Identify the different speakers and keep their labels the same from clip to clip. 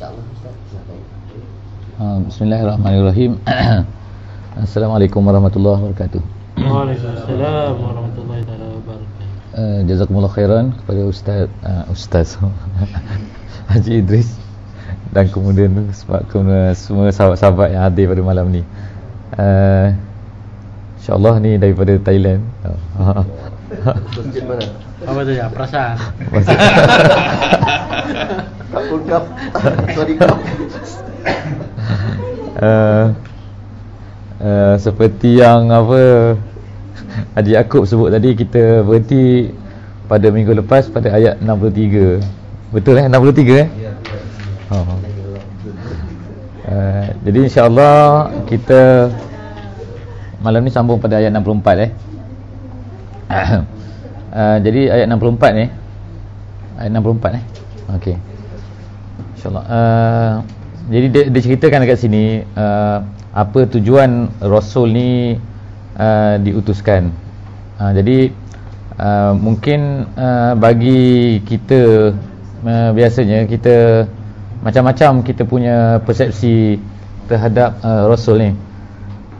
Speaker 1: InsyaAllah Ustaz.
Speaker 2: Bismillahirrahmanirrahim. Assalamualaikum warahmatullahi wabarakatuh.
Speaker 3: Waalaikumsalam warahmatullahi wabarakatuh.
Speaker 2: Jazakumullah khairan kepada Ustaz Haji Idris dan kemudian semua sahabat-sahabat yang hadir pada malam ni. InsyaAllah ni daripada Thailand.
Speaker 1: Masjid mana?
Speaker 3: Apa tu ya? Perasaan.
Speaker 1: Kapul kap. Sorry kap.
Speaker 2: Seperti yang Haji Yaakob sebut tadi, kita berhenti pada minggu lepas pada ayat 63. Betul 63 jadi insya-Allah kita malam ni sambung pada ayat 64 jadi ayat 64 ni, ayat 64 okey, insya-Allah. Jadi dia ceritakan dekat sini apa tujuan Rasul ni diutuskan. Jadi mungkin bagi kita biasanya kita macam-macam kita punya persepsi terhadap Rasul ni.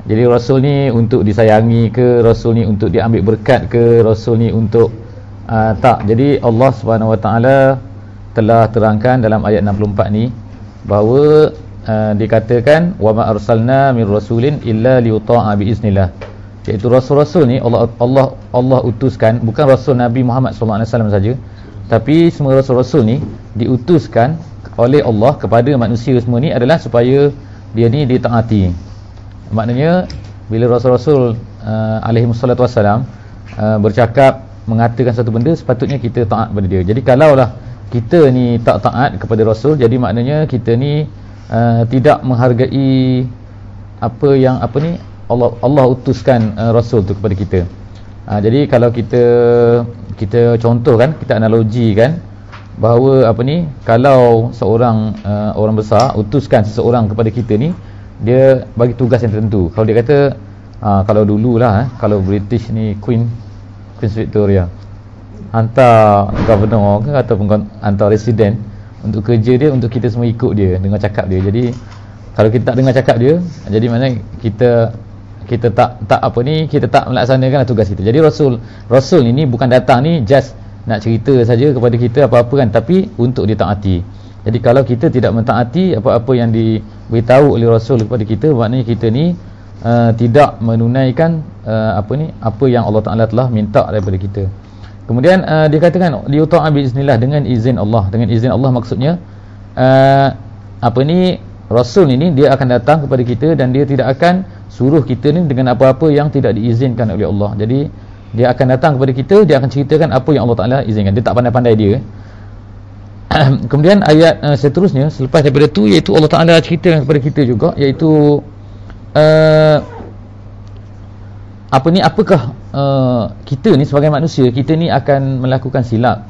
Speaker 2: Jadi Rasul ni untuk disayangi ke, Rasul ni untuk diambil berkat ke, Rasul ni untuk tak. Jadi Allah Subhanahu Wa Taala telah terangkan dalam ayat 64 ni bahawa dikatakan wa ma arsalna mir rasulin illa liyuta'a bi iznillah. Iaitu rasul-rasul ni Allah utuskan, bukan Rasul Nabi Muhammad sallallahu alaihi wasallam saja, tapi semua rasul-rasul ni diutuskan oleh Allah kepada manusia semua ni adalah supaya dia ni ditaati. Maknanya bila rasul-rasul alaihi wassalatu wassalam bercakap mengatakan satu benda, sepatutnya kita taat pada dia. Jadi kalaulah kita ni tak taat kepada rasul, jadi maknanya kita ni tidak menghargai apa yang Allah utuskan rasul tu kepada kita. Jadi kalau kita contohkan, kita analogikan bahawa kalau seorang orang besar utuskan seseorang kepada kita ni, dia bagi tugas yang tertentu. Kalau dia kata kalau dululah kalau British ni Queen Victoria hantar governor ke ataupun hantar resident untuk kerja dia, untuk kita semua ikut dia, dengar cakap dia. Jadi kalau kita tak dengar cakap dia, jadi mana kita kita tak melaksanakan tugas kita. Jadi rasul ini bukan datang ni just nak cerita saja kepada kita apa-apa kan, tapi untuk ditaati. Jadi kalau kita tidak mentaati apa-apa yang diberitahu oleh rasul kepada kita, maknanya kita ni tidak menunaikan apa yang Allah Taala telah minta daripada kita. Kemudian dikatakan liuta'a bi iznillah, dengan izin Allah. Dengan izin Allah maksudnya rasul ini dia akan datang kepada kita dan dia tidak akan suruh kita ni dengan apa-apa yang tidak diizinkan oleh Allah. Jadi dia akan datang kepada kita, dia akan ceritakan apa yang Allah Taala izinkan. Dia tak pandai-pandai dia. Kemudian ayat seterusnya selepas daripada tu, iaitu Allah Taala ceritakan kepada kita juga, iaitu apakah kita ni sebagai manusia, kita ni akan melakukan silap.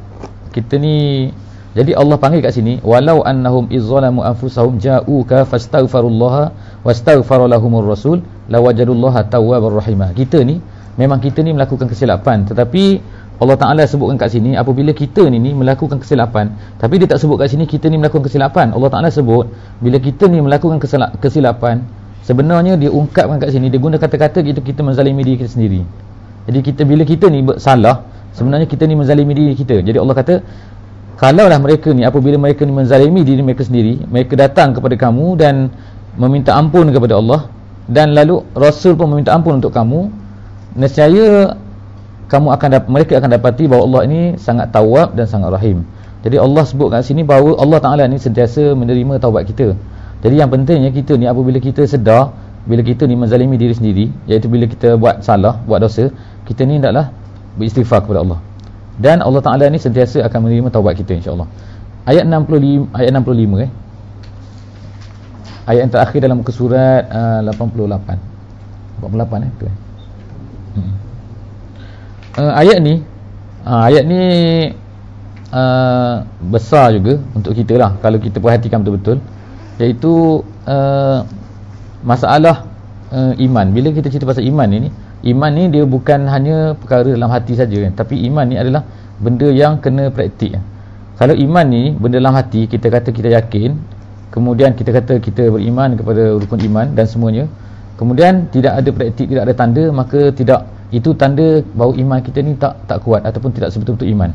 Speaker 2: Kita ni, jadi Allah panggil kat sini, walau annahum izzalamu anfusahum ja'uka fastaghfirullaha wastaghfara lahumur rasul lawajadullaha tawwabar rahimah. Kita ni memang melakukan kesilapan, tetapi Allah Taala sebutkan kat sini apabila kita ni melakukan kesilapan, tapi dia tak sebut kat sini kita ni melakukan kesilapan. Allah Taala sebut bila kita ni melakukan kesilapan, sebenarnya dia ungkapkan kat sini, dia guna kata-kata itu kita menzalimi diri kita sendiri. Jadi bila kita ni bersalah, sebenarnya kita ni menzalimi diri kita. Jadi Allah kata, kalaulah mereka ni, apabila mereka ni menzalimi diri mereka sendiri, mereka datang kepada kamu dan meminta ampun kepada Allah, dan lalu Rasul pun meminta ampun untuk kamu, nescaya mereka akan dapati bahawa Allah ini sangat tawab dan sangat rahim. Jadi Allah sebut kat sini bahawa Allah Taala ni sentiasa menerima taubat kita. Jadi yang pentingnya kita ni apabila kita sedar, bila kita ni menzalimi diri sendiri, iaitu bila kita buat salah, buat dosa, kita ni hendaklah beristighfar kepada Allah. Dan Allah Taala ni sentiasa akan menerima taubat kita, insya-Allah. Ayat 65 ayat yang terakhir dalam muka surat 88 betul. Ayat ni besar juga untuk kita lah kalau kita perhatikan betul-betul, iaitu masalah iman. Bila kita cerita pasal iman ni dia bukan hanya perkara dalam hati saja, tapi iman ni adalah benda yang kena praktik. Kalau iman ni benda dalam hati, kita kata kita yakin, kemudian kita kata kita beriman kepada rukun iman dan semuanya, kemudian tidak ada praktik, tidak ada tanda, maka tidak, itu tanda bahawa iman kita ni tak kuat ataupun tidak sebetul-betul iman.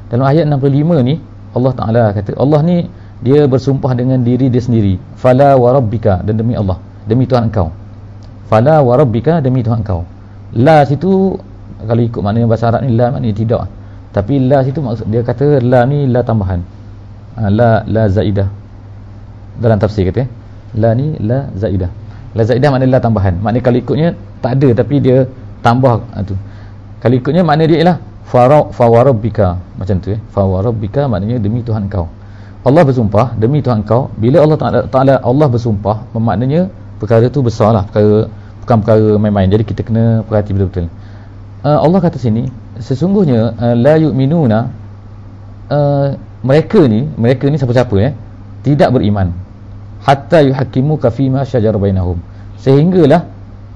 Speaker 2: Dalam ayat 65 ni Allah Ta'ala kata, Allah ni dia bersumpah dengan diri dia sendiri, fala wa rabbika, dan demi Allah, demi Tuhan engkau. Fala wa rabbika, demi Tuhan engkau. La situ kalau ikut maknanya bahasa Arab ni la maknanya tidak, tapi la situ maksud dia kata la ni la tambahan, la zaidah dalam tafsir kata la ni la zaidah. La zaidah maknanya la tambahan, maknanya kalau ikutnya tak ada tapi dia tambah tu. Kalau ikutnya makna dia ialah fa wa rabbika, macam tu fa wa rabbika maknanya demi Tuhan engkau. Allah bersumpah demi Tuhan engkau. Bila Allah Ta'ala Allah bersumpah, maknanya perkara tu besarlah, perkara bukan perkara main-main. Jadi kita kena perhati betul-betul. Allah kata sini, sesungguhnya la yu'minuna, mereka ni siapa-siapa tidak beriman, hatta yuhakkimuka fima syajara bainahum, sehinggalah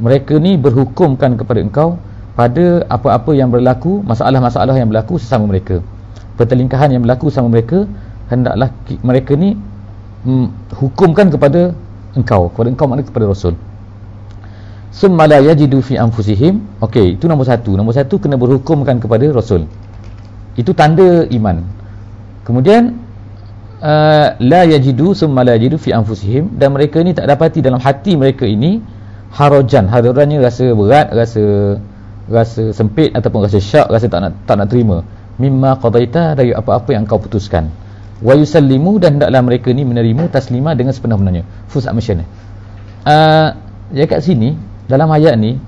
Speaker 2: mereka ni berhukumkan kepada engkau pada apa-apa yang berlaku, masalah-masalah yang berlaku sesama mereka, pertelingkahan yang berlaku sama mereka, hendaklah mereka ni hukumkan kepada engkau maknanya kepada Rasul. Summa la yajidu fi anfusihim. Okey, itu nombor satu. Nombor satu kena berhukumkan kepada Rasul. Itu tanda iman. Kemudian la yajidu, summa la yajidu fi anfusihim, dan mereka ni tak dapati dalam hati mereka ini harajannya rasa berat, rasa sempit ataupun rasa syak, rasa tak nak terima, mimma qadaita, dari apa-apa yang kau putuskan. Wa yusallimu, dan hendaklah mereka ni menerima taslima dengan sepenuh-penuhnya, full submission. Kat sini dalam ayat ni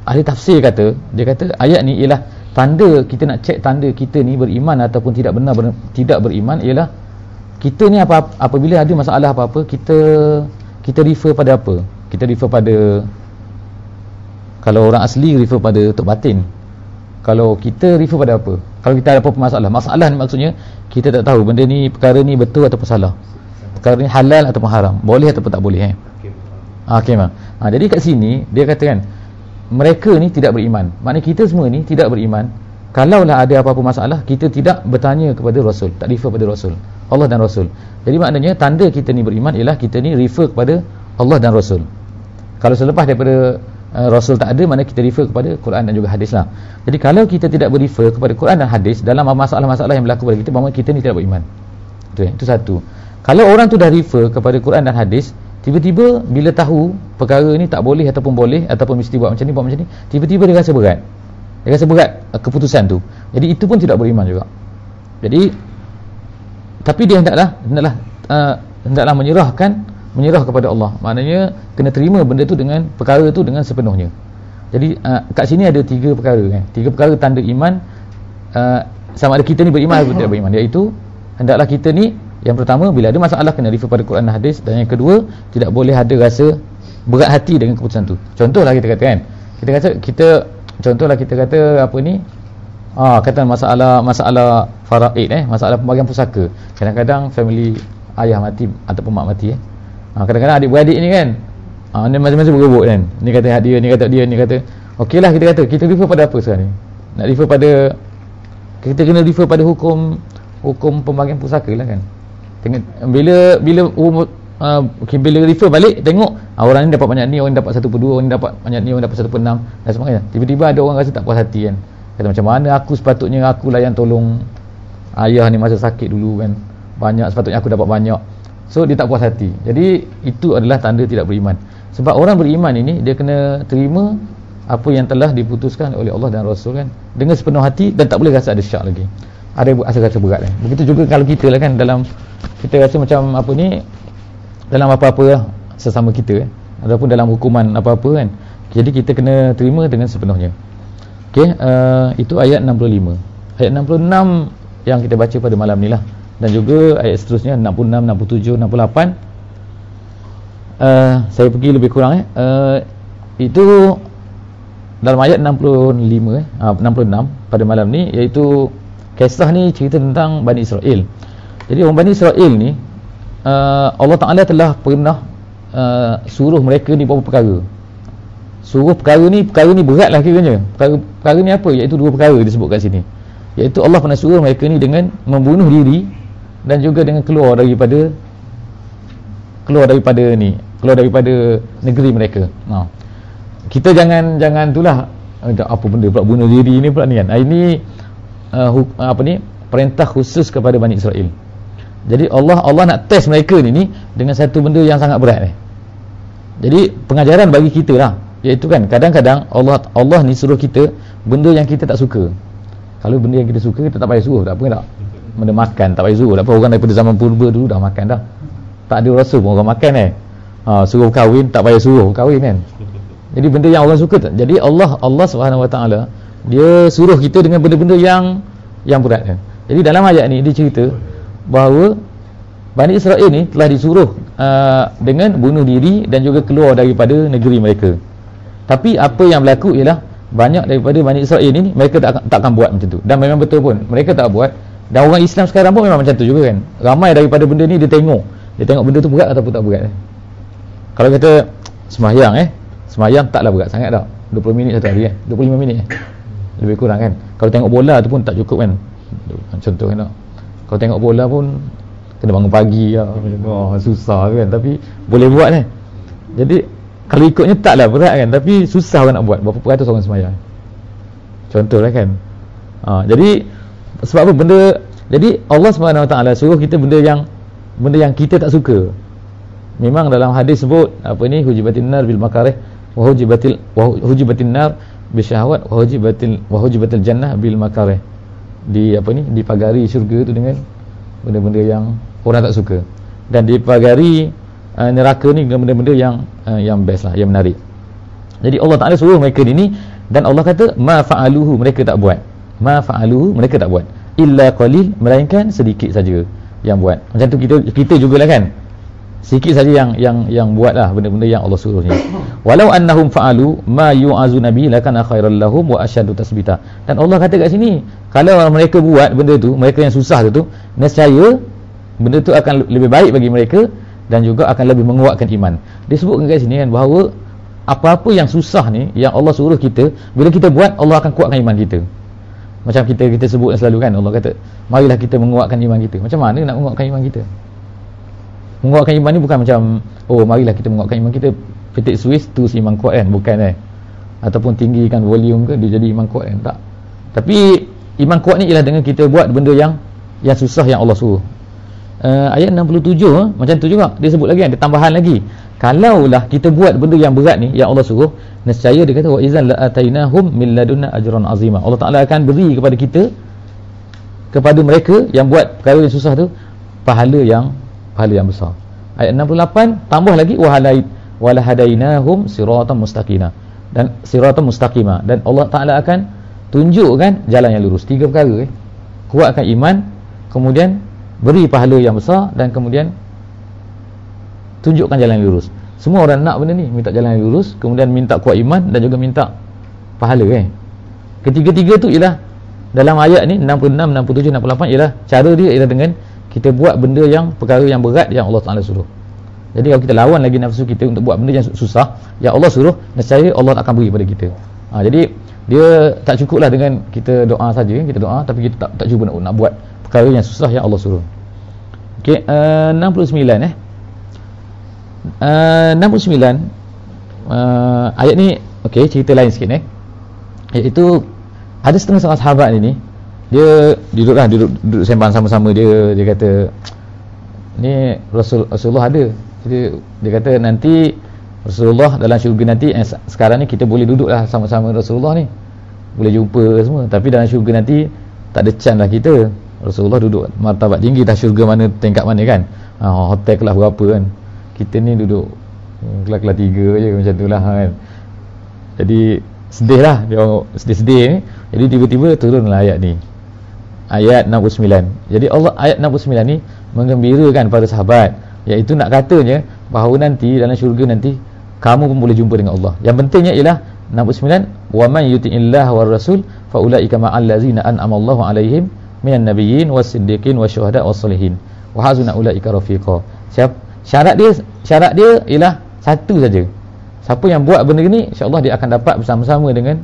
Speaker 2: ahli tafsir kata, dia kata ayat ni ialah tanda, kita nak cek tanda kita ni beriman ataupun tidak tidak beriman, ialah kita ni apabila ada masalah apa-apa, kita refer pada apa? Kita refer pada, kalau orang asli refer pada tok batin. Kalau kita refer pada apa? Kalau kita ada apa-apa masalah ni maksudnya kita tak tahu benda ni, perkara ni betul ataupun salah, perkara ni halal ataupun haram, boleh ataupun tak boleh. Okey bang. Jadi kat sini dia katakan mereka ni tidak beriman. Maknanya kita semua ni tidak beriman. Kalaulah ada apa-apa masalah, kita tidak bertanya kepada Rasul, tak refer pada Rasul, Allah dan Rasul. Jadi maknanya tanda kita ni beriman ialah kita ni refer kepada Allah dan Rasul. Kalau selepas daripada Rasul tak ada, mana kita refer kepada Quran dan juga hadis lah. Jadi kalau kita tidak berifer kepada Quran dan hadis dalam masalah-masalah yang berlaku pada kita, bahawa kita ni tidak beriman. Itu satu. Kalau orang tu dah refer kepada Quran dan hadis, tiba-tiba bila tahu perkara ni tak boleh ataupun boleh, ataupun mesti buat macam ni, tiba-tiba dia rasa berat. Dia rasa berat keputusan tu. Jadi itu pun tidak beriman juga. Jadi tapi dia hendaklah menyerah kepada Allah. Maknanya kena terima benda tu, dengan perkara tu dengan sepenuhnya. Jadi kat sini ada tiga perkara tiga perkara tanda iman, sama ada kita ni beriman atau tidak beriman, iaitu hendaklah kita ni, yang pertama bila ada masalah kena refer pada Quran dan hadis, dan yang kedua tidak boleh ada rasa berat hati dengan keputusan tu. Contohlah kita kata kita kata apa ni, kata masalah faraid, masalah pembagian pusaka. Kadang-kadang family ayah mati ataupun mak mati, kadang-kadang adik-beradik ni kan, ni masing-masing berebut kan, ni kata dia, ni kata dia, ni kata okeylah, kita refer pada apa sekarang ni? Nak refer pada, kita kena refer pada hukum pembagian pusaka lah kan. Bila refer balik, tengok orang ni dapat banyak ni, orang ni dapat 1/2, orang ni dapat banyak ni, orang dapat 1/6 dan sebagainya. Tiba-tiba ada orang rasa tak puas hati kan, kata macam mana aku sepatutnya aku layan tolong ayah ni masa sakit dulu kan, banyak, sepatutnya aku dapat banyak. So dia tak puas hati. Jadi itu adalah tanda tidak beriman. Sebab orang beriman ini dia kena terima apa yang telah diputuskan oleh Allah dan Rasul kan, dengan sepenuh hati, dan tak boleh rasa ada syak lagi, ada rasa berat kan. Begitu juga kalau kita lah kan, dalam kita rasa macam apa ni, dalam apa-apa lah sesama kita ataupun dalam hukuman apa-apa kan, jadi kita kena terima dengan sepenuhnya. Okey, itu ayat 65. Ayat 66 yang kita baca pada malam ni lah, dan juga ayat seterusnya 66, 67, 68. Saya pergi lebih kurang itu dalam ayat 65 66 pada malam ni, iaitu kisah ni cerita tentang Bani Israel. Jadi orang Bani Israel ni Allah Ta'ala telah pernah suruh mereka ni buat perkara. Suruh perkara ni berat lah kiranya. Perkara ni apa? Iaitu dua perkara disebut kat sini. Iaitu Allah pernah suruh mereka ni dengan membunuh diri, dan juga dengan keluar daripada keluar daripada negeri mereka. Kita jangan itulah apa benda pula bunuh diri ni pula ni kan. Ini perintah khusus kepada Bani Israel. Jadi Allah nak test mereka ni dengan satu benda yang sangat berat ni. Jadi pengajaran bagi kita lah, iaitu kan kadang-kadang Allah ni suruh kita benda yang kita tak suka. Kalau benda yang kita suka, kita tak payah suruh, tak apa tak. Benda makan tak payah suruh, tak apa. Orang daripada zaman purba dulu dah makan dah. Tak ada rasa pun orang makan suruh kahwin tak payah suruh kahwin kan. Jadi benda yang orang suka tak. Jadi Allah Subhanahu Wa Taala dia suruh kita dengan benda-benda yang berat kan. Jadi dalam ayat ni dia cerita bahawa Bani Israel ni telah disuruh dengan bunuh diri dan juga keluar daripada negeri mereka. Tapi apa yang berlaku ialah banyak daripada Bani Israel ni mereka takkan buat macam tu. Dan memang betul pun mereka tak buat. Dan orang Islam sekarang pun memang macam tu juga kan. Ramai daripada benda ni dia tengok benda tu berat ataupun tak berat. Kalau kata sembahyang taklah berat sangat tak. 20 minit satu hari 25 minit lebih kurang kan. Kalau tengok bola tu pun tak cukup kan. Contoh kan tak. Kalau tengok bola pun kena bangun pagi lah. Susah kan. Tapi boleh buat kan. Jadi kalau ikutnya taklah berat kan. Tapi susah orang nak buat. Berapa peratus orang sembahyang. Contoh lah kan. Jadi sebab apa jadi Allah SWT suruh kita benda yang kita tak suka. Memang dalam hadis sebut hujibatin nar bil makarih wa hujibatin nar bisyahwat wa hujibatil jannah bil makarih. Dipagari syurga tu dengan benda-benda yang orang tak suka, dan dipagari neraka ni dengan benda-benda yang best lah, yang menarik. Jadi Allah Taala suruh mereka ni, dan Allah kata ma fa'aluhu, mereka tak buat. Mereka tak buat illa qalil, melainkan sedikit saja yang buat. Macam tu kita jugalah kan, sikit saja yang buatlah benda-benda yang Allah suruh ni. Walau annahum fa'alu ma yu'azu nabi lakana khairal lahum wa asyaddu tasbita. Dan Allah kata kat sini, kalau mereka buat benda tu, mereka yang susah tu, nescaya benda tu akan lebih baik bagi mereka dan juga akan lebih menguatkan iman. Dia sebutkan kat sini kan bahawa apa-apa yang susah ni yang Allah suruh kita, bila kita buat, Allah akan kuatkan iman kita. Macam kita sebut selalu kan, Allah kata marilah kita menguatkan iman kita. Macam mana nak menguatkan iman kita? Menguatkan iman ni bukan macam marilah kita menguatkan iman kita, petik Swiss tu iman kuat kan, bukan ataupun tinggikan volume ke dia jadi iman kuat kan, tak. Tapi iman kuat ni ialah dengan kita buat benda yang susah yang Allah suruh. Ayat 67 macam tu juga dia sebut lagi kan, dia tambahan lagi. Kalaulah kita buat benda yang berat ni yang Allah suruh, nescaya dia kata wa idzan la atainahum min ladunna ajran azima. Allah Taala akan beri kepada mereka yang buat perkara yang susah tu pahala yang besar. Ayat 68 tambah lagi wala hadainahum siratan mustaqima, dan siratan mustaqima, dan Allah Taala akan tunjukkan jalan yang lurus. Tiga perkara kuatkan iman, kemudian beri pahala yang besar, dan kemudian tunjukkan jalan yang lurus. Semua orang nak benda ni, minta jalan yang lurus, kemudian minta kuat iman, dan juga minta pahala Ketiga-tiga tu ialah dalam ayat ni 66, 67, 68 ialah cara dia ialah dengan kita buat benda perkara yang berat yang Allah Taala suruh. Jadi kalau kita lawan lagi nafsu kita untuk buat benda yang susah yang Allah suruh, nescaya Allah akan beri pada kita. Jadi dia tak cukuplah dengan kita doa saja, kita doa tapi kita tak cuba nak buat perkara yang susah yang Allah suruh. Okey, 69 69 ayat ni cerita lain sikit iaitu ada setengah sahabat ni dia duduk sembang sama-sama, dia kata ni Rasulullah ada. Dia kata nanti Rasulullah dalam syurga nanti sekarang ni kita boleh duduklah sama-sama Rasulullah ni, boleh jumpa semua, tapi dalam syurga nanti tak ada chance lah kita. Rasulullah duduk martabat tinggi, dah syurga mana, tingkat mana kan, hotel kelas berapa kan, kita ni duduk kelas 3 je macam tu lah kan. Jadi sedih lah, dia sedih-sedih ni. Jadi tiba-tiba turunlah ayat ni, ayat 69. Jadi Allah ayat 69 ni menggembirakan para sahabat, iaitu nak katanya bahawa nanti dalam syurga nanti kamu pun boleh jumpa dengan Allah. Yang pentingnya ialah 69, wa man yuti'illah war rasul fa ulaika ma'al ladzina an'ama Allahu 'alaihim minan nabiyyin was-siddiqin wasyuhada was-solihin wa hasuna ulaika rafiqa. Syarat dia ialah satu saja. Siapa yang buat benda ni, insya-Allah dia akan dapat bersama-sama dengan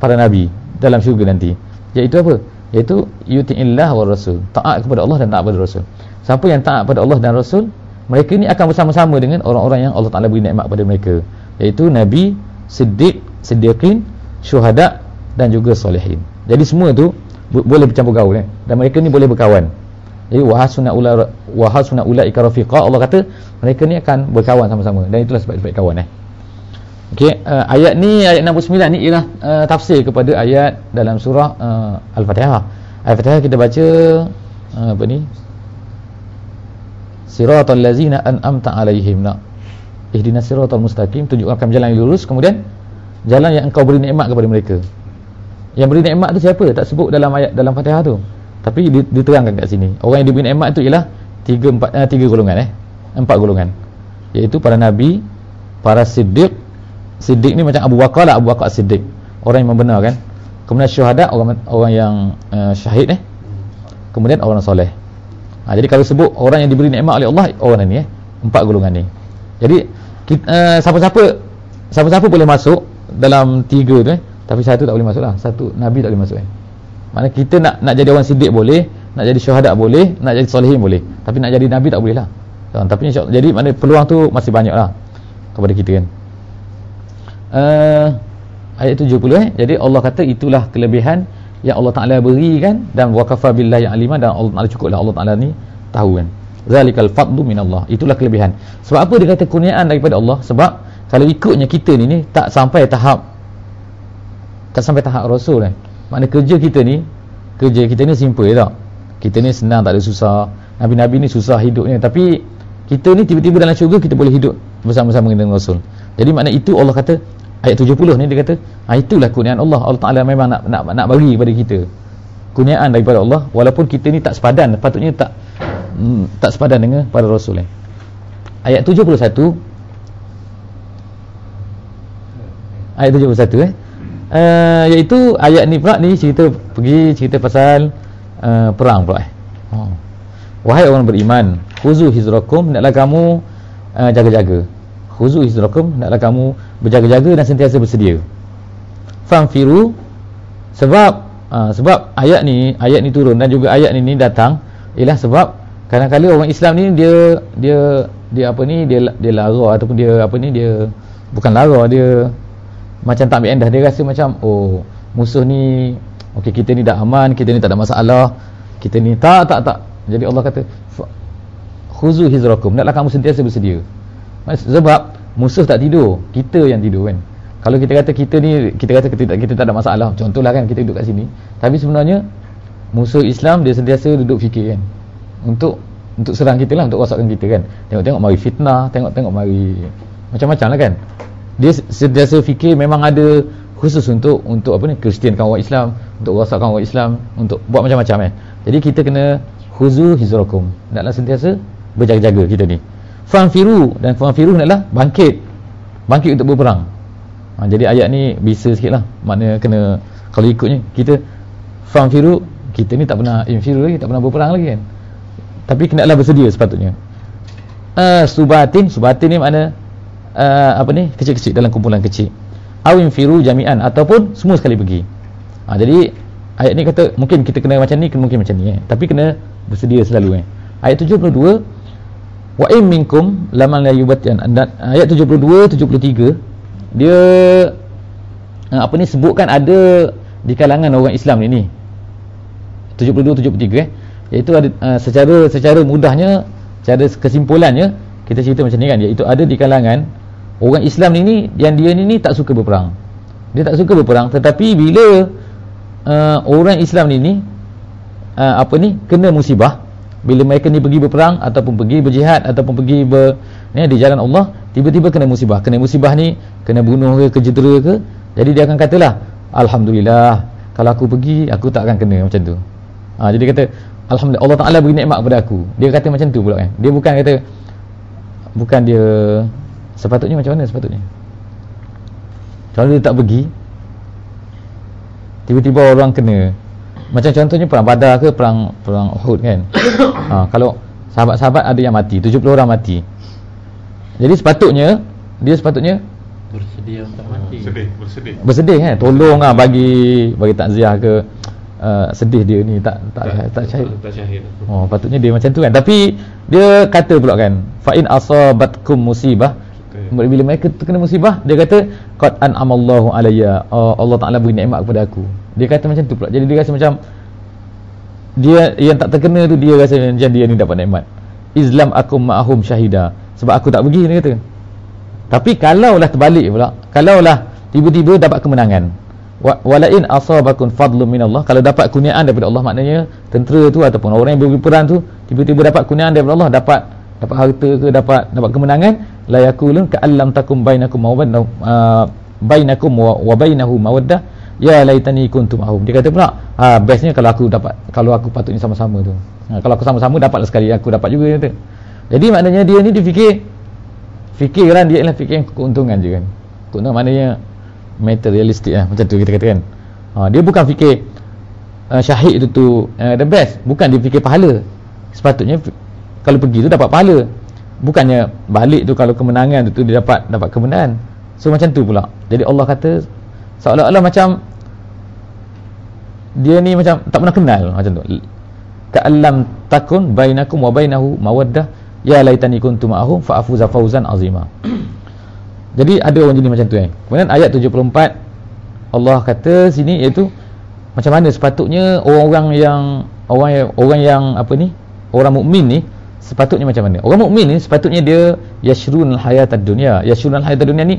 Speaker 2: para nabi dalam syurga nanti. Iaitu apa? iaitu yuti'illah wa rasul, taat kepada Allah dan taat kepada Rasul. Siapa yang taat kepada Allah dan Rasul, mereka ni akan bersama-sama dengan orang-orang yang Allah Ta'ala beri nikmat kepada mereka, iaitu Nabi, Siddiqin, Syuhada dan juga Salihin. Jadi semua tu boleh bercampur gaul dan mereka ni boleh berkawan. Jadi wa hasuna ulaika rafiqa, Allah kata mereka ni akan berkawan sama-sama, dan itulah sebab-sebab kawan. Okey, ayat ni, ayat 69 ni ialah tafsir kepada ayat dalam surah Al-Fatihah. Al-Fatihah kita baca apa ni? Siratal ladzina an'amta alaihim. Ihdinas siratal mustaqim, tunjukkan jalan yang lurus, kemudian jalan yang engkau beri nikmat kepada mereka. Yang beri nikmat tu siapa? Tak sebut dalam ayat dalam Fatihah tu, tapi diterangkan kat sini. Orang yang diberi nikmat tu ialah tiga golongan, 4 golongan, iaitu para nabi, para siddiq. Siddiq ni macam Abu Bakar lah, Abu Bakar Siddiq, orang yang membenarkan. Kemudian syuhada, orang yang syahid, kemudian orang soleh. Jadi kalau sebut orang yang diberi nikmat oleh Allah, orang ni 4 golongan ni. Jadi siapa-siapa boleh masuk dalam 3 tu, tapi satu tak boleh masuk lah. Satu nabi tak boleh masuk. Maknanya kita nak jadi orang siddiq boleh, nak jadi syuhada boleh, nak jadi solehin boleh, tapi nak jadi nabi tak boleh lah. Tapi insya-Allah, jadi maknanya peluang tu masih banyak lah kepada kita kan. Ayat 70 jadi Allah kata itulah kelebihan yang Allah Ta'ala berikan, dan waqafa billahi alima, dan Allah Ta'ala cukuplah Allah Ta'ala ni tahu kan. Zalikal fadlu minallah, itulah kelebihan. Sebab apa dia kata kurniaan daripada Allah? Sebab kalau ikutnya kita ni tak sampai tahap Rasul kan. Maknanya kerja kita ni simple tak? Kita ni senang, tak ada susah. Nabi-nabi ni susah hidupnya, tapi kita ni tiba-tiba dalam syurga kita boleh hidup bersama-sama dengan Rasul. Jadi maknanya itu Allah kata, ayat 70 ni dia kata, itulah kurniaan Allah. Allah Ta'ala memang nak bagi kepada kita kurniaan daripada Allah, walaupun kita ni tak sepadan, patutnya tak sepadan dengan para Rasul. Ayat 71, ayat 71 iaitu ayat ni pula ni cerita pasal perang pula. Wahai orang beriman, khuzu hizrakum, hendaklah kamu jaga-jaga. Khuzu hizrakum, hendaklah kamu berjaga-jaga dan sentiasa bersedia. Famfiru, sebab ayat ni turun, dan juga ayat ni datang ialah sebab kadang-kadang orang Islam ni dia apa ni, dia lara, ataupun dia apa ni, dia bukan lara, dia macam tak ambil endah. Dia rasa macam musuh ni okey, kita ni dah aman, kita ni tak ada masalah, kita ni tak. Jadi Allah kata khuzu hizrakum, hendaklah kamu sentiasa bersedia. Sebab musuh tak tidur, kita yang tidur kan. Kalau kita kata kita tak ada masalah, contohlah kan, kita duduk kat sini, tapi sebenarnya musuh Islam dia sentiasa duduk fikir kan, untuk serang kita lah, untuk rosakkan kita kan. Tengok mari fitnah, tengok mari macam-macam lah kan. Dia sentiasa fikir, memang ada khusus untuk apa ni, Kristiankan orang Islam, untuk rosakkan orang Islam, untuk buat macam-macam kan. Jadi kita kena khuzu hizrakum, hendaklah sentiasa berjaga-jaga kita ni. Fanfiru, dan fanfiru hendaklah bangkit untuk berperang. Jadi ayat ni bisa sikit lah, maknanya kena, kalau ikutnya kita fanfiru, kita ni tak pernah infiru lagi, tak pernah berperang lagi kan, tapi hendaklah bersedia sepatutnya. Subatin ni makna apa ni, kecil-kecil, dalam kumpulan kecil. Awinfiru jami'an, ataupun semua sekali pergi. Jadi ayat ni kata mungkin kita kena macam ni, mungkin macam ni tapi kena bersedia selalu Ayat 72, wa in minkum laman la yubatian. Ayat 72 73 dia apa ni, sebutkan ada di kalangan orang Islam ni 72 73 iaitu ada secara mudahnya, cara kesimpulannya kita cerita macam ni kan, iaitu ada di kalangan orang Islam ni yang dia ni tak suka berperang. Dia tak suka berperang, tetapi bila orang Islam ni apa ni, kena musibah, bila mereka ni pergi berperang ataupun pergi berjihad ataupun pergi di jalan Allah, tiba-tiba kena musibah ni, kena bunuh ke cedera ke, jadi dia akan katalah, alhamdulillah, kalau aku pergi aku tak akan kena macam tu. Jadi dia kata alhamdulillah, Allah Ta'ala beri nikmat kepada aku. Dia kata macam tu pula kan. Dia bukan dia sepatutnya macam mana sepatutnya. Kalau dia tak pergi, tiba-tiba orang kena, macam contohnya perang Badar ke perang Uhud kan. Kalau sahabat-sahabat ada yang mati, 70 orang mati, jadi sepatutnya dia bersedia untuk mati, bersedih kan, tolong bagi takziah ke, sedih dia ni tak syahid.
Speaker 4: Tak syahid.
Speaker 2: Oh, patutnya dia macam tu kan. Tapi dia kata pula kan, fa in asabatkum musibah, bila mereka terkena musibah, dia kata qad an'amallahu alayya, Allah Taala beri nikmat kepada aku. Dia kata macam tu pula. Jadi dia rasa macam dia yang tak terkena tu, dia rasa macam dia ni dapat nikmat. Islam akum ma'ahum syahida, sebab aku tak pergi, dia kata. Tapi kalaulah terbalik pula, kalaulah tiba-tiba dapat kemenangan, walain asabakum fadlun minallah, kalau dapat kurniaan daripada Allah, maknanya tentera tu ataupun orang yang berperang tu tiba-tiba dapat kurniaan daripada Allah, dapat harta ke, dapat kemenangan, la yakulun ka'allam takum bainakum bainakum wa bainahu mawaddah ya laitani kuntum ma'hum. Dia kata pula, bestnya kalau aku patutnya sama-sama tu. Kalau aku sama-sama dapatlah sekali, aku dapat juga, dia kata. Jadi maknanya dia ni fikiran dia ialah fikiran keuntungan je kan. Keuntungan maknanya materialistik lah, macam tu kita katakan. Dia bukan fikir syahid tu the best, bukan dia fikir pahala. Sepatutnya kalau pergi tu dapat pahala, bukannya balik tu kalau kemenangan tu dia dapat kemenangan. So macam tu pula. Jadi Allah kata seolah-olah macam dia ni macam tak pernah kenal, macam tu. Ka'allam takun bainakum wa bainahu mawaddah ya laitani kuntu ma'ahum fa afuza fawzan azima. Jadi ada orang jenis macam tu kan. Kemudian ayat 74 Allah kata sini, iaitu macam mana sepatutnya orang mukmin ni sepatutnya macam mana. Orang mukmin ni sepatutnya dia yashrunul hayatad dunya. Yashrunul hayatad dunya ni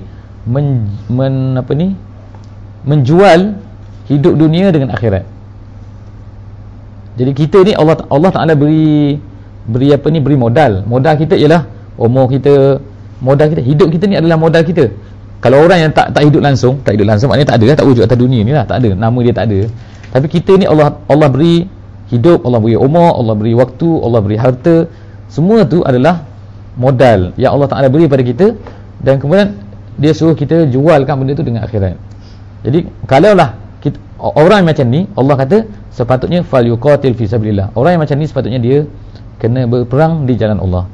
Speaker 2: menjual hidup dunia dengan akhirat. Jadi kita ni Allah Taala beri modal. Modal kita ialah umur kita, modal kita, hidup kita ni adalah modal kita. Kalau orang yang tak hidup langsung maknanya tak ada, tak wujud atas dunia ni lah, tak ada, nama dia tak ada. Tapi kita ni Allah beri hidup, Allah beri umur, Allah beri waktu, Allah beri harta. Semua tu adalah modal yang Allah Taala beri pada kita, dan kemudian dia suruh kita jualkan benda tu dengan akhirat. Jadi kalaulah orang macam ni, Allah kata sepatutnya falyuqatil fi sabilillah. Orang yang macam ni sepatutnya dia kena berperang di jalan Allah.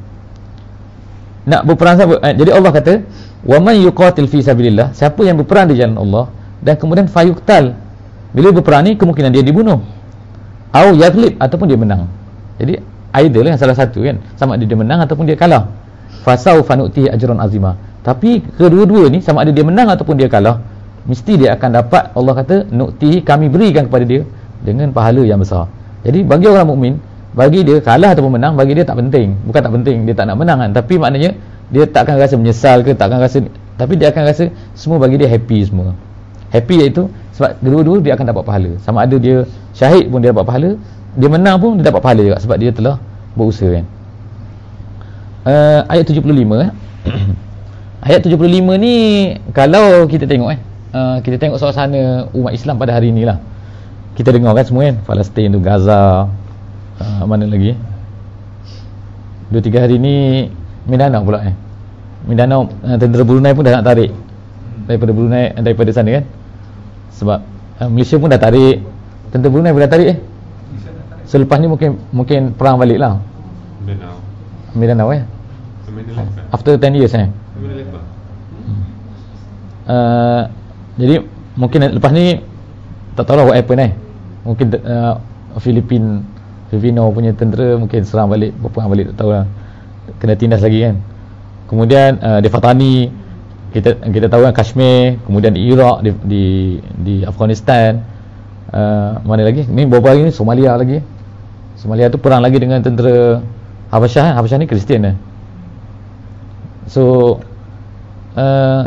Speaker 2: Nak berperang jadi Allah kata wa man yuqatil fi sabilillah, siapa yang berperang di jalan Allah dan kemudian fayuqtal, bila berperang ni kemungkinan dia dibunuh, au yaghlib, ataupun dia menang. Jadi either lah salah satu kan, sama ada dia menang ataupun dia kalah. Fasaufa nu'tihi ajran azima. Tapi kedua-dua ni, sama ada dia menang ataupun dia kalah, mesti dia akan dapat, Allah kata nu'tihi, kami berikan kepada dia dengan pahala yang besar. Jadi bagi orang mukmin, bagi dia kalah ataupun menang, bagi dia tak penting. Bukan tak penting, dia tak nak menang kan, tapi maknanya dia tak akan rasa menyesal ke, tak akan rasa, tapi dia akan rasa semua bagi dia happy semua. Happy iaitu sebab dua-dua dia akan dapat pahala. Sama ada dia syahid pun dia dapat pahala, dia menang pun dia dapat pahala juga, sebab dia telah berusaha kan. Ayat 75 Ayat 75 ni kalau kita tengok kita tengok suasana umat Islam pada hari ni lah. Kita dengar kan semua kan, Palestin tu, Gaza, mana lagi 2-3 hari ni Mindanao pula Mindanao, tentera Brunei pun dah nak tarik daripada Brunei, daripada sana kan. Sebab Malaysia pun dah tarik, tentera Brunei pun dah tarik selepas ni mungkin perang balik lah Mindanao after 10 years jadi mungkin lepas ni tak tahu lah what happen mungkin Filipino punya tentera mungkin serang balik, berperang balik, tak tahu lah, kena tindas lagi kan. Kemudian di Fatani kita tahu kan, Kashmir, kemudian di Iraq, di Afghanistan, mana lagi ni beberapa hari ni Somalia lagi. Somalia tu perang lagi dengan tentera Habasyah ni Kristian So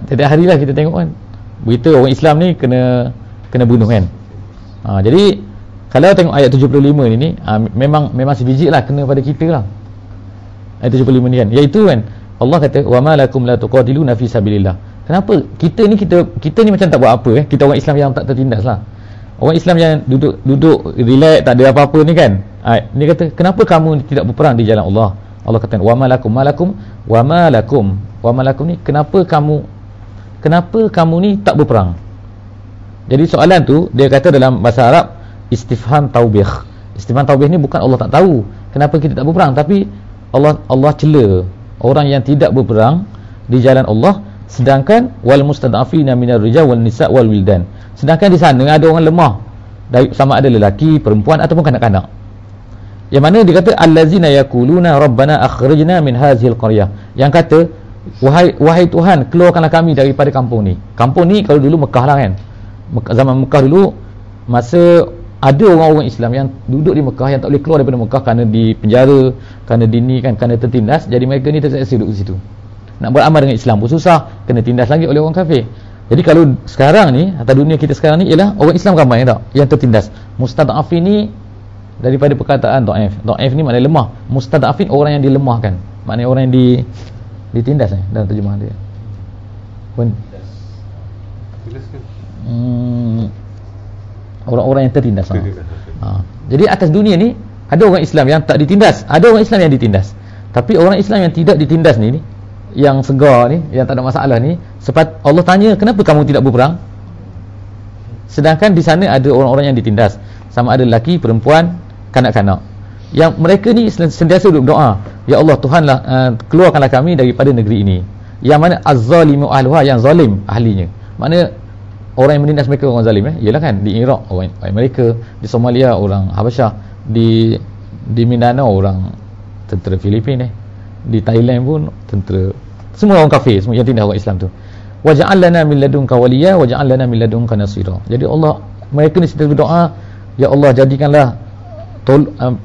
Speaker 2: tiap hari lah kita tengok kan berita orang Islam ni kena bunuh kan. Jadi kalau tengok ayat 75 ni memang sebiji lah kena pada kita lah ayat 75 ni kan, iaitu kan Allah kata wa ma lakum la tuqatiluna fi sabilillah. Kenapa kita ni macam tak buat apa kita orang Islam yang tak tertindas lah, orang Islam yang duduk relax, tak ada apa-apa ni kan. Ni kata kenapa kamu tidak berperang di jalan Allah. Allah kata wa ma lakum ni kenapa kamu ni tak berperang. Jadi soalan tu dia kata dalam bahasa Arab istifham taubih. Istifham taubih ni bukan Allah tak tahu kenapa kita tak berperang, tapi Allah cela orang yang tidak berperang di jalan Allah, sedangkan wal mustad'afina minar rijal wal nisa wal wildan, sedangkan di sana ada orang lemah, sama ada lelaki, perempuan ataupun kanak-kanak. Yang mana dia kata allazina yaquluna rabbana akhrijna min hadzal qaryah. Yang kata wahai Tuhan, keluarkanlah kami daripada kampung ni. Kampung ni kalau dulu Mekah lah kan. Zaman Mekah dulu, masa ada orang-orang Islam yang duduk di Mekah yang tak boleh keluar daripada Mekah kerana di penjara, kerana dini kan, kerana tertindas. Jadi mereka ni terseksa duduk di situ. Nak beramal dengan Islam pun susah, kena tindas lagi oleh orang kafir. Jadi kalau sekarang ni, atau dunia kita sekarang ni ialah orang Islam ramai tak yang tertindas. Mustad'afin ni daripada perkataan dhaif. Dhaif ni maknanya lemah. Mustad'afin orang yang dilemahkan. Maknanya orang yang ditindas dalam terjemahan dia. Pun orang-orang yang tertindas. Jadi atas dunia ni ada orang Islam yang tak ditindas, ada orang Islam yang ditindas. Tapi orang Islam yang tidak ditindas ni yang segar ni, yang tak ada masalah ni, Allah tanya, kenapa kamu tidak berperang? Sedangkan di sana ada orang-orang yang ditindas, sama ada lelaki, perempuan, kanak-kanak. Yang mereka ni sentiasa duduk doa, ya Allah Tuhanlah, keluarkanlah kami daripada negeri ini. Yang mana az-zalimu ahluha, yang zalim ahlinya. Maknanya orang yang menindas mereka orang zalim ialah kan di Iraq orang Amerika, di Somalia orang Habasyah, di Mindanao orang tentera Filipin, di Thailand pun tentera, semua orang kafir, semua yang tindas orang Islam tu. Waj'al lana min ladunka waliya waj'al lana min ladunka nasira. Jadi Allah, mereka ni sentiasa berdoa, ya Allah jadikanlah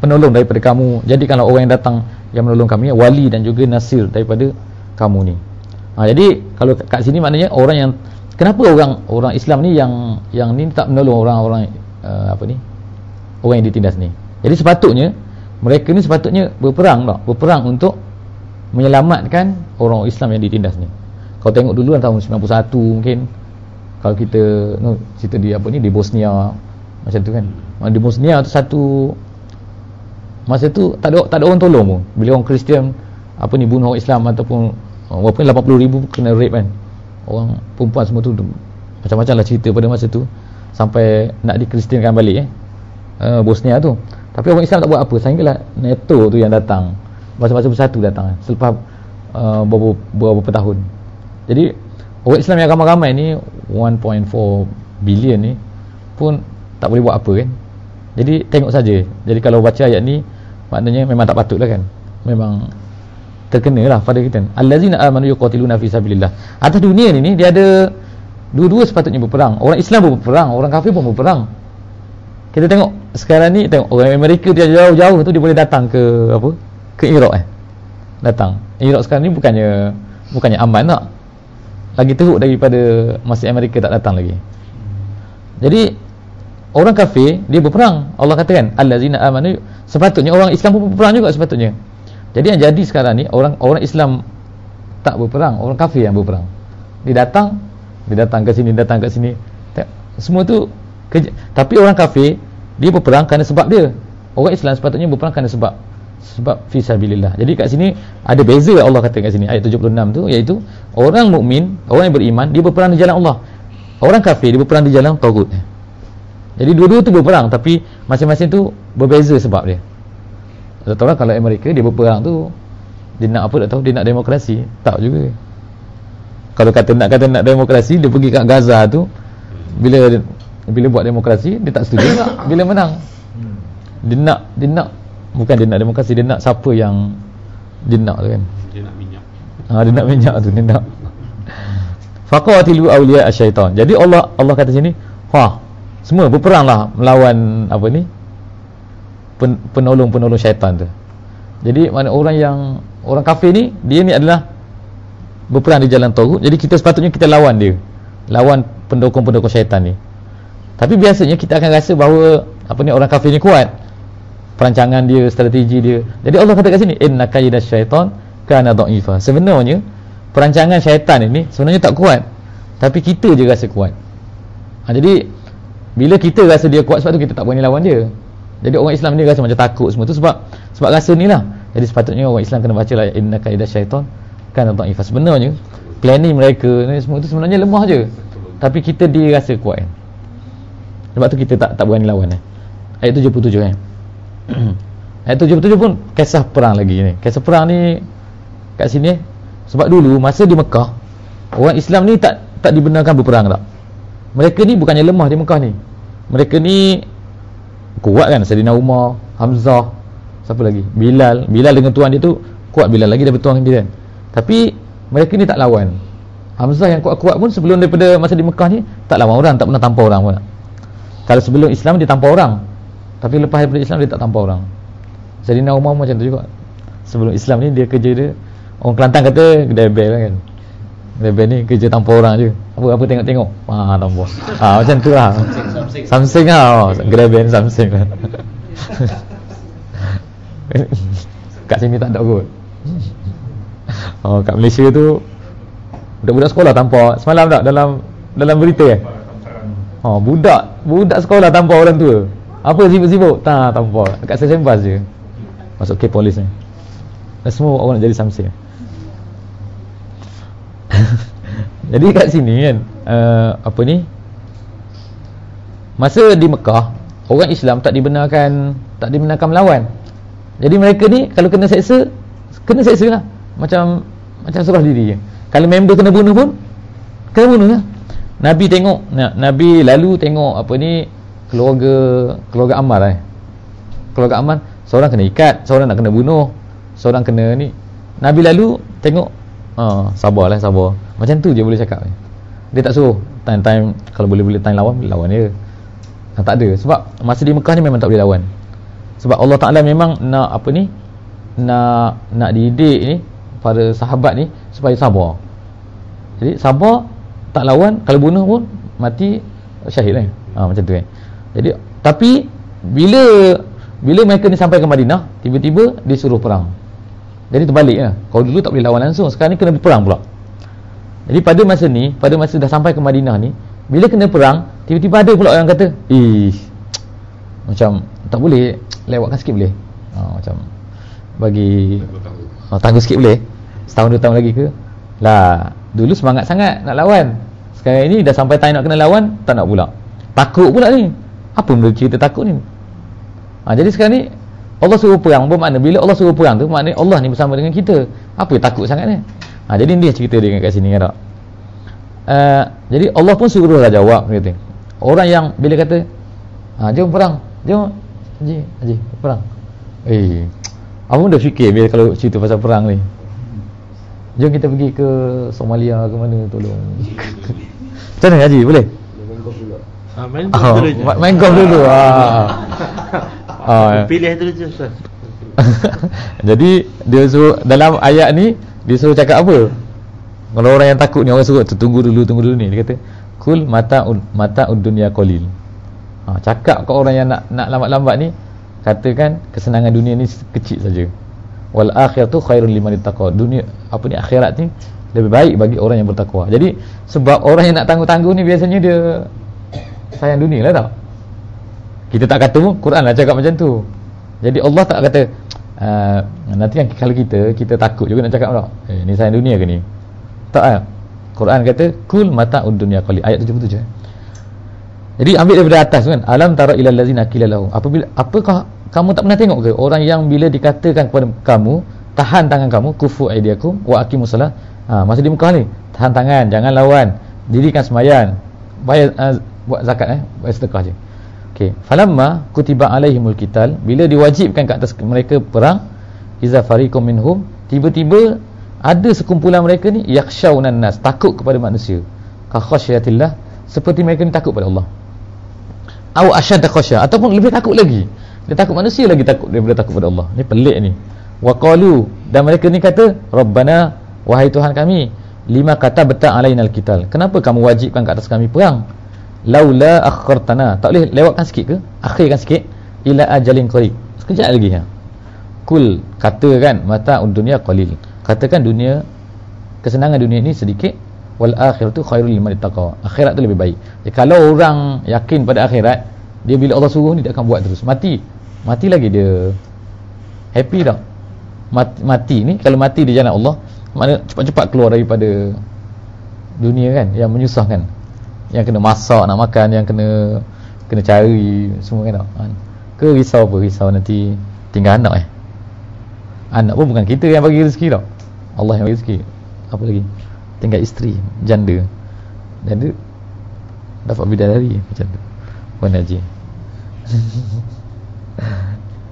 Speaker 2: penolong daripada kamu, jadikanlah orang yang datang yang menolong kami, wali dan juga nasir daripada kamu ni. Jadi kalau kat sini maknanya orang yang, kenapa orang Islam ni yang ni tak menolong orang-orang orang yang ditindas ni. Jadi sepatutnya mereka ni sepatutnya berperang untuk menyelamatkan orang Islam yang ditindas ni. Kau tengok dulu tahun 91 mungkin, kalau kita cerita di di Bosnia macam tu kan. Di Bosnia tu masa tu tak ada orang tolong pun. Bila orang Kristian bunuh orang Islam ataupun berapa 80,000 kena rape kan. Orang perempuan semua tu macam-macam lah cerita pada masa tu, sampai nak dikristiankan balik Bosnia tu. Tapi orang Islam tak buat apa, sehinggalah NATO tu yang datang, masa-masa bersatu datang selepas beberapa tahun. Jadi orang Islam yang ramai-ramai ni 1.4 bilion ni pun tak boleh buat apa kan. Jadi tengok saja. Jadi kalau baca ayat ni maknanya memang tak patutlah kan, memang terkenalah pada kita. Allazina amanu yuqatiluna fi sabilillah. Atas dunia ni dia ada dua-dua sepatutnya berperang. Orang Islam pun berperang, orang kafir pun berperang. Kita tengok sekarang ni, tengok orang Amerika dia jauh-jauh tu dia boleh datang ke Iraq datang. Iraq sekarang ni bukannya aman tak, lagi teruk daripada masa Amerika tak datang lagi. Jadi orang kafir dia berperang. Allah katakan allazina amanu, sepatutnya orang Islam pun berperang juga sepatutnya. Jadi yang jadi sekarang ni orang Islam tak berperang, orang kafir yang berperang. Dia datang ke sini, datang ke sini. Semua tu tapi orang kafir dia berperang kerana sebab dia. Orang Islam sepatutnya berperang kerana sebab fi sabilillah. Jadi kat sini ada beza Allah kata kat sini ayat 76 tu, iaitu orang mukmin, orang yang beriman dia berperang di jalan Allah. Orang kafir dia berperang di jalan tagut. Jadi dua-dua tu berperang tapi masing-masing tu berbeza sebab dia. Tak tahu lah kalau Amerika dia berperang tu dia nak apa tak tahu, dia nak demokrasi, tak juga. Kalau kata nak demokrasi, dia pergi kat Gaza tu, bila buat demokrasi dia tak setuju tak bila menang. Dia nak bukan dia nak demokrasi, dia nak siapa yang dia nak tu kan. Dia nak minyak. Dia nak minyak tu, dia nak. Faqatilu awliya asyaitan. Jadi Allah kata sini, semua berperanglah melawan penolong-penolong syaitan tu. Jadi mana orang kafir ni, dia ni adalah berperang di jalan tagut. Jadi kita sepatutnya kita lawan dia, lawan pendukung-pendukung syaitan ni. Tapi biasanya kita akan rasa bahawa orang kafir ni kuat, perancangan dia, strategi dia. Jadi Allah kata kat sini, inna kaidash syaitan kana dha'ifa. Sebenarnya perancangan syaitan ini sebenarnya tak kuat, tapi kita je rasa kuat. Jadi bila kita rasa dia kuat, sebab tu kita tak berani lawan dia. Jadi orang Islam ni rasa macam takut semua tu sebab rasa ni lah. Jadi sepatutnya orang Islam kena baca lah inna kaidash syaitan kana dha'ifa. Sebenarnya planning mereka ni semua tu sebenarnya lemah je, tapi kita dia rasa kuat kan. Sebab tu kita tak berani lawan. Ayat 77 kan. Ayat 77 pun kisah perang lagi ni. Kisah perang ni kat sini sebab dulu masa di Mekah orang Islam ni tak dibenarkan berperang tak. Mereka ni bukannya lemah di Mekah ni. Mereka ni kuat kan, Sayyidina Umar, Hamzah, siapa lagi, Bilal dengan tuan dia tu kuat, Bilal lagi daripada tuan dia kan. Tapi mereka ni tak lawan. Hamzah yang kuat-kuat pun sebelum daripada masa di Mekah ni tak lawan orang, tak pernah tampar orang pun. Kalau sebelum Islam dia tampar orang, tapi lepas daripada Islam dia tak tampar orang. Sayyidina Umar macam tu juga. Sebelum Islam ni dia kerja dia, orang Kelantan kata gedebel kan. Gedebel ni kerja tampar orang je. Apa tengok-tengok. Tampar. Macam tu lah. Samsing lah. Gedebel Samsing lah. Kat sini tak ada kot. Kat Malaysia tu budak-budak sekolah tampar. Semalam tak dalam berita budak sekolah tampar orang tua. Apa sibuk-sibuk? Tampar. Dekat stesen bas je. Masuk ke polis ni. Dan semua orang nak jadi Samsing. Jadi kat sini kan, masa di Mekah, orang Islam tak dibenarkan melawan. Jadi mereka ni kalau kena seksa lah. Macam surah diri je. Kalau member kena bunuh pun kena bunuh lah. Nabi lalu tengok keluarga Ammar keluarga Ammar, seorang kena ikat, seorang nak kena bunuh, seorang kena ni. Nabi lalu tengok, sabar. Macam tu je boleh cakap. Dia tak suruh time kalau boleh time lawan dia. Tak ada. Sebab masa di Mekah ni memang tak boleh lawan. Sebab Allah Ta'ala memang nak nak didik ni para sahabat ni supaya sabar. Jadi sabar, tak lawan, kalau bunuh pun mati syahid lah. Macam tu kan. Jadi tapi bila mereka ni sampai ke Madinah, tiba-tiba disuruh perang. Jadi terbalik lah. Kalau dulu tak boleh lawan langsung, sekarang ni kena berperang pula. Jadi pada masa dah sampai ke Madinah ni, bila kena perang, tiba-tiba ada pula orang kata, macam tak boleh, lewatkan sikit boleh. Macam bagi tangguh sikit boleh. Setahun 2 tahun lagi ke? Lah, dulu semangat sangat nak lawan. Sekarang ni dah sampai time nak kena lawan, tak nak pula. Takut pula ni. Apa benda cerita takut ni? Jadi sekarang ni Allah suruh perang, bermakna bila Allah suruh perang tu, maknanya Allah ni bersama dengan kita. Apa yang takut sangat ni? Jadi dia cerita dia kat sini kan tak? Jadi Allah pun suruh lah jawab kata. Orang yang bila kata, jom perang, jom Haji perang. Apa pun dah fikir bila kalau cerita pasal perang ni. Jom kita pergi ke Somalia ke mana, tolong. Macam mana Haji, boleh? Main golf dulu.
Speaker 3: Pilih dulu je Ustaz.
Speaker 2: Jadi dia suruh dalam ayat ni, dia suruh cakap apa? Kalau orang yang takut ni, orang suruh tunggu dulu ni. Dia kata kul mata'ud dunya qalil. Cakap kat orang yang nak lambat-lambat ni, katakan kesenangan dunia ni kecil saja. Wal akhiratu khairul liman ittaqa. Dunia akhirat ni lebih baik bagi orang yang bertakwa. Jadi sebab orang yang nak tangguh-tangguh ni biasanya dia sayang dunia lah tau. Kita tak kata pun, Quran lah cakap macam tu. Jadi Allah tak kata nanti kan kalau kita takut juga nak cakap tau, ni sayang dunia ke ni? Tak. Quran kata kul mata'ud dunya qalil, ayat 77. Jadi ambil daripada atas kan, alam tara ilal ladzina qila lahum, apakah kamu tak pernah tengok ke orang yang bila dikatakan kepada kamu, tahan tangan kamu, kufu aidiakum wa aqimus salat. Masa di Mekah ni, tahan tangan, jangan lawan, dirikan sembahyang, bayar buat zakat, bayar sedekah je. Okey, falamma kutiba alaihimul qital, bila diwajibkan ke atas mereka perang, iza fariqum minhum, tiba-tiba ada sekumpulan mereka ni yakhshawunan nas, takut kepada manusia, ka khasyatillah, seperti mereka ni takut pada Allah. Au asyadda khasyah, ataupun lebih takut lagi. Dia takut manusia lagi takut daripada takut pada Allah. Ni pelik ni. Wa qalu, dan mereka ni kata, Rabbana, wahai Tuhan kami, lima katabta alainal qital, kenapa kamu wajibkan ke atas kami perang? Laula akhartana, tak boleh lewatkan sikit ke? Akhirkan sikit, ila ajalin qarib, sekejap lagi. Kul, katakan mata'ud dunya qalil, katakan dunia, kesenangan dunia ni sedikit, wal akhiratu khairul liman ittaqa, akhirat tu lebih baik. Kalau orang yakin pada akhirat, dia bila Allah suruh ni dia akan buat terus. Mati lagi dia happy tak? Mati ni, kalau mati di jalan Allah, maknanya cepat-cepat keluar daripada dunia kan, yang menyusahkan, yang kena masak nak makan, yang kena cari semua kan tak? Ke risau apa? Risau nanti tinggal anak anak pun bukan kita yang bagi rezeki tau, Allah yang bagi rezeki. Apa lagi? Tinggal isteri, janda dapat bidadari macam tu. Puan Haji.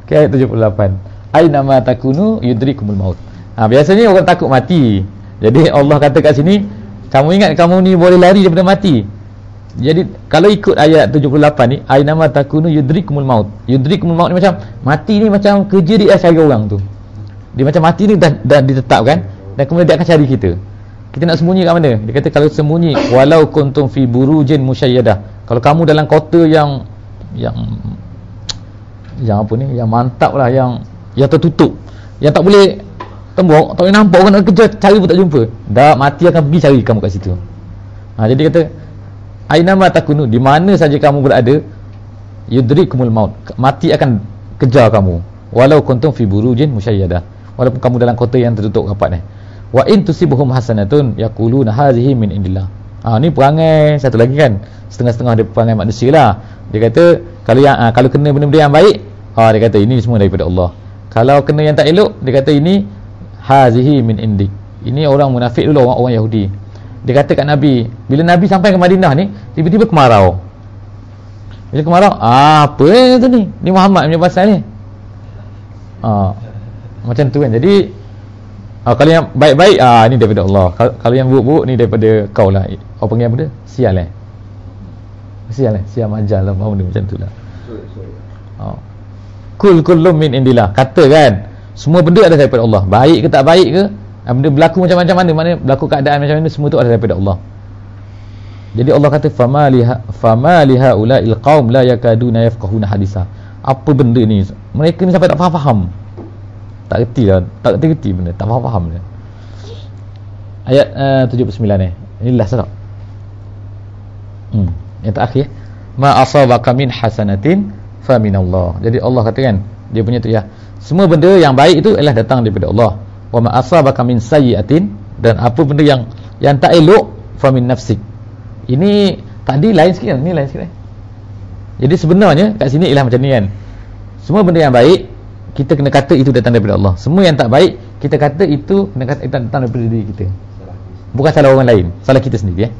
Speaker 2: Okay, ayat 78. Aina ma takunu yudrikumul maut. Biasanya orang takut mati. Jadi Allah kata kat sini, kamu ingat kamu ni boleh lari daripada mati. Jadi kalau ikut ayat 78 ni, aina ma takunu yudrikumul maut. Yudrikumul maut ni macam mati ni macam kerja dia cari orang tu. Dia macam mati ni dah ditetapkan dan kemudian dia akan cari kita. Kita nak sembunyi kat mana? Dia kata kalau sembunyi walau kuntum fi burujin musyayyadah. Kalau kamu dalam kota yang apa ni? Yang mantap lah, yang tertutup, yang tak boleh tembok, tak boleh nampak, orang nak kejar cari pun tak jumpa. Dah mati akan pergi cari kamu kat situ. Jadi kata aina ma takunu, di mana saja kamu berada, yudrikumul maut, mati akan kejar kamu. Walau kuntum fi burujin musyayyadah, walaupun kamu dalam kota yang tertutup rapat ni. Wa in tusibuhum hasanatun yaquluna hadhihi min indillah. Ni perangai satu lagi kan, setengah-setengah dia perangai manusia lah. Dia kata kalau kena benda-benda yang baik, dia kata ini semua daripada Allah. Kalau kena yang tak elok, dia kata ini hazihi min indik. Ini orang munafik dulu, orang Yahudi. Dia kata kat Nabi, bila Nabi sampai ke Madinah ni, tiba-tiba kemarau. Bila kemarau, apa tu ni? Ni Muhammad punya pasal ni. Macam tu kan. Jadi kalau yang baik-baik, ni daripada Allah. Kalau yang buruk-buruk, ni daripada kau lah. Kau panggil apa dia? Sial Sial majal lah, benda macam tu lah. Kullum min indillah. Kata kan, semua benda ada daripada Allah. Baik ke tak baik ke, benda berlaku macam-macam mana, berlaku keadaan macam mana, semua tu ada daripada Allah. Jadi Allah kata fama liha ulail qaum la yakaduna yafqahuna hadisa. Apa benda ni? Mereka ni sampai tak faham. Tak reti benda, tak faham dia. Ayat 79 ni. Ini last tak? Yang terakhir, ma asabaka min hasanatin fa minallah. Jadi Allah kata kan, dia punya tu ya, semua benda yang baik itu adalah datang daripada Allah. Wa ma asabaka min sayyi'atin, dan apa benda yang tak elok, fa min nafsik. Ini tadi lain sikit kan? Ni lain sikit. Jadi sebenarnya kat sini ialah macam ni kan. Semua benda yang baik kita kena kata itu datang daripada Allah. Semua yang tak baik kita kata itu kena kata datang daripada diri kita. Bukan salah orang lain, salah kita sendiri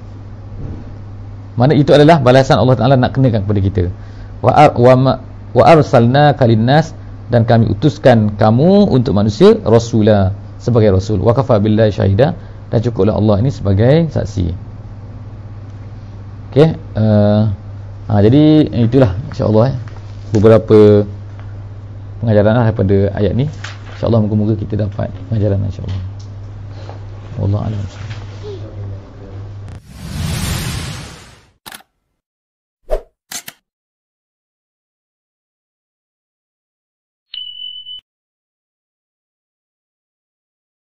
Speaker 2: Mana itu adalah balasan Allah Ta'ala nak kenakan kepada kita. Wa arsalna kalinnas, dan kami utuskan kamu untuk manusia rasulah, sebagai rasul. Wa kafa billahi syahida, dan cukuplah Allah ini sebagai saksi. Okey, jadi itulah insya-Allah beberapa pengajaran daripada ayat ni. InsyaAllah moga-moga kita dapat pengajaran insya-Allah. Wallahu a'lam.